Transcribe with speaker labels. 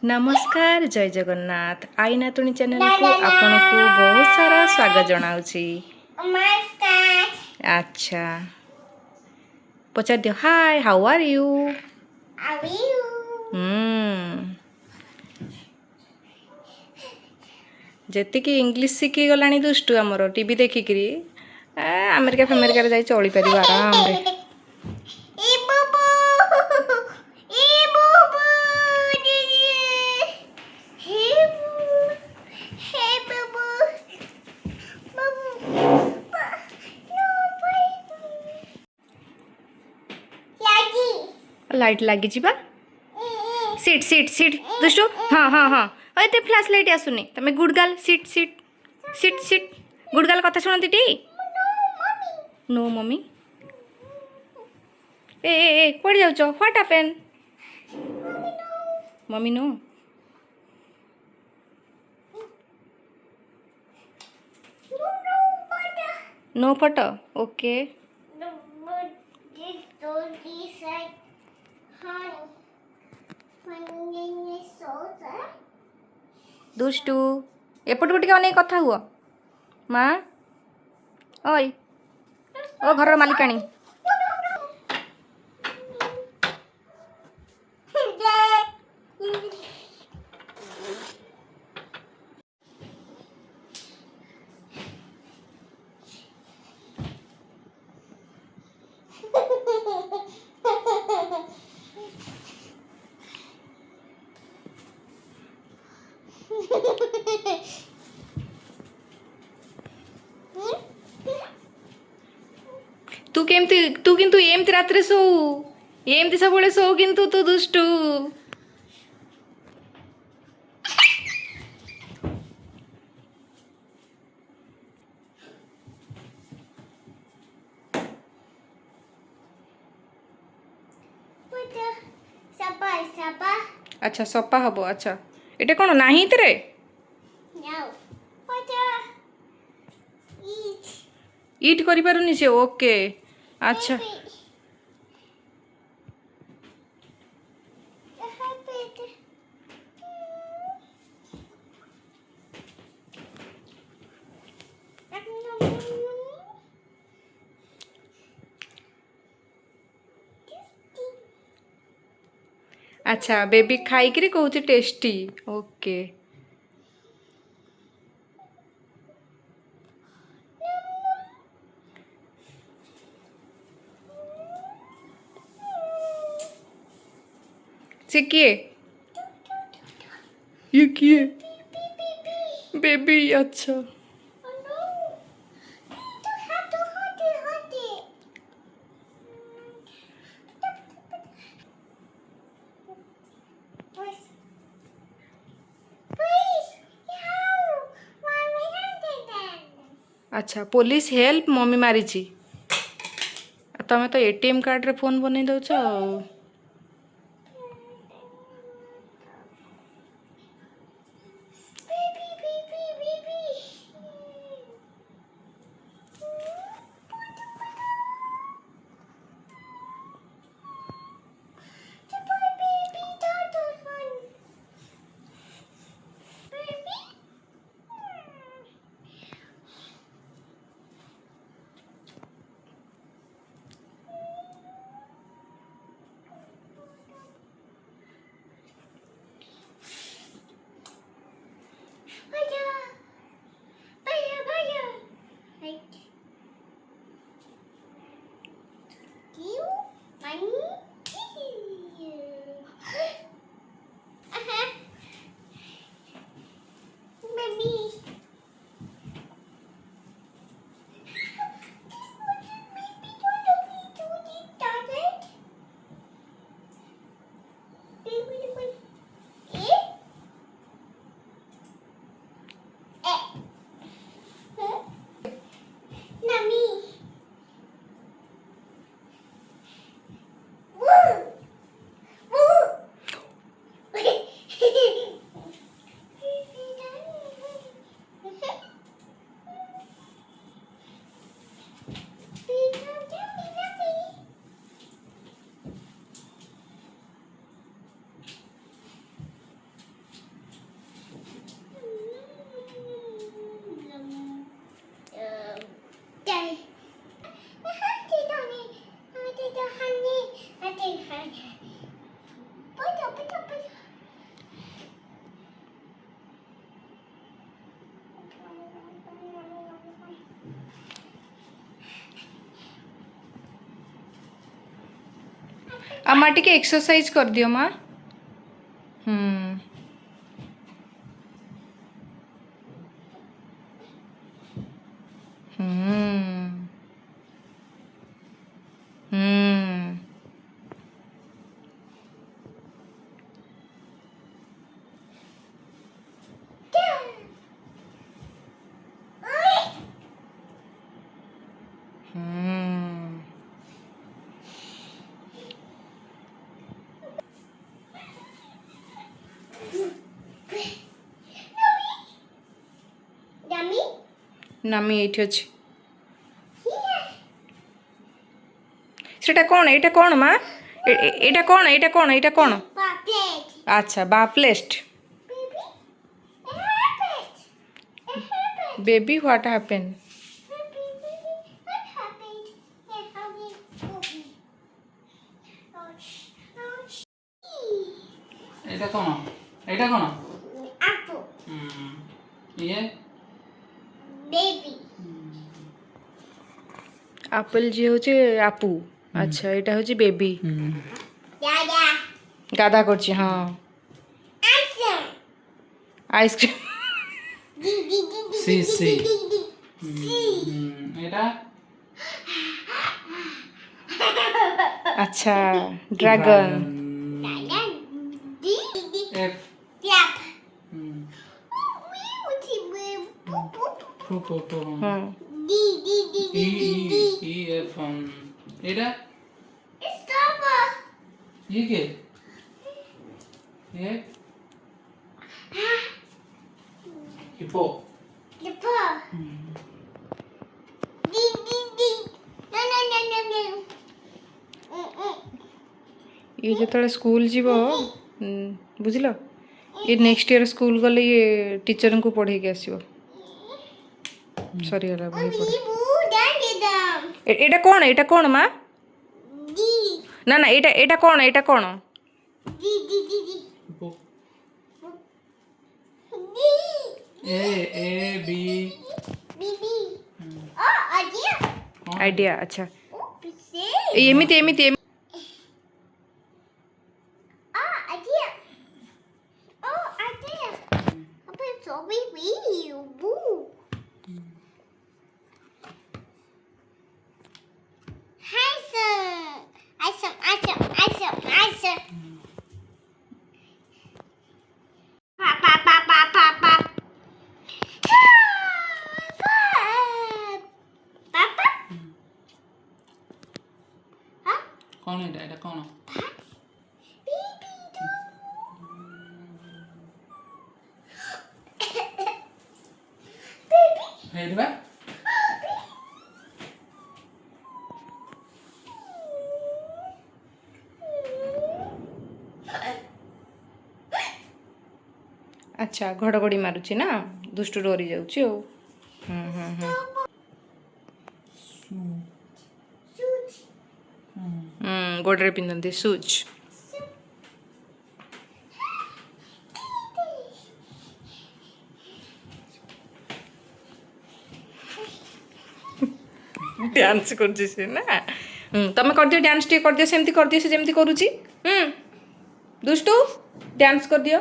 Speaker 1: नमस्कार जय जगन्नाथ आई नातुणी चैनल को आपण को बहुत सारा स्वागत जनाऊँगी। अच्छा पचार दियो हाय हाउ आर यू। जेतिकी इंग्लिश शिखी गलानी दुष्टु आमर टीवी देखिकी अमेरिका फेमेरिका जाई चली पार आराम रे। लाइट लगी जीवा सीट सीट सीट दुष्टु हाँ हाँ हाँ ये फ्लैश लाइट आसुनी तमें good girl sit sit sit sit good girl कथा शुणती टी नो मम्मी ए कौन जाऊच what happen mummy no no photo okay दुष्टु एपट को टिके अनेक कथा हुआ माँ ओय ओ घर मालिकाणी तू किंतु एमती रात रे सो एमती सब सो किंतु तू दुष्टु अच्छा सपा हबो अच्छा एटे कौन नाही तेरे ईट करि पारुनी से ओके अच्छा अच्छा बेबी खाई करी कहूँ टेस्टी ओके से किए ये किए बेबी अच्छा अच्छा पुलिस हेल्प मम्मी मारी तमें तो एटीएम कार्ड रे फोन बन दौच अम्मा टिके एक्सरसाइज कर दियो माँ। हम्म हम्म हम्म नामी एठी अछि सेटा कौन एटा कौन माँ एटा कौन एटा कौन एटा कौन अच्छा बाप्लेस्ट बेबी व्हाट हैपेन
Speaker 2: এটা কোন এটা কোন ये
Speaker 3: बेबी
Speaker 1: ଆପଲ୍ जी होचे आपू अच्छा एटा होचे बेबी
Speaker 3: दादा
Speaker 1: गाधा करछि हाँ
Speaker 3: आइसम
Speaker 1: आइसक्रीम
Speaker 3: दी दी दी
Speaker 2: सी सी
Speaker 3: सी
Speaker 2: এটা
Speaker 1: अच्छा ड्रैगन
Speaker 3: दादा दी दी
Speaker 2: एफ
Speaker 3: क्लैप
Speaker 2: हम्म
Speaker 3: मी उठी
Speaker 2: फो फो फो
Speaker 1: हाँ
Speaker 3: दी दी दी
Speaker 2: ई
Speaker 3: दी दी
Speaker 2: ई एफ এটা
Speaker 3: स्टॉप
Speaker 2: ये के ये हिप्पो
Speaker 3: लिपो दी दी दी ना ना ना ना ना
Speaker 1: ये ଯେତେବେଳେ ସ୍କୁଲ ଯିବ ବୁଝିଲ ये नेक्स्ट ईयर स्कूल गले ये टीचर को पढ़ेगी आसो सरीगला बही पढ़े
Speaker 3: बू डांगे दम
Speaker 1: एटा कौन माँ
Speaker 3: दी
Speaker 1: ना ना एटा कौन
Speaker 3: दी दी दी दी
Speaker 2: हिप्पो
Speaker 3: दी
Speaker 2: ए बी
Speaker 3: बीबी ओ आइडिया
Speaker 1: आइडिया अच्छा
Speaker 3: ओ पिसे
Speaker 1: एमिति एमिति
Speaker 3: आ आइडिया ओ आइडिया अबे सो बेबी बू Awesome. Pa. Papa? Huh?
Speaker 2: कौन है এটা कौन है এটা
Speaker 1: अच्छा घड़घड़ी मारुची ना दुष्ट डरी जाऊँ गोड़े पिंधती सुज डांस कर ना तमें कर दियो डांस टे कर दियो सेमती कर दियो से जेमती करूची दुष्टू डांस कर दियो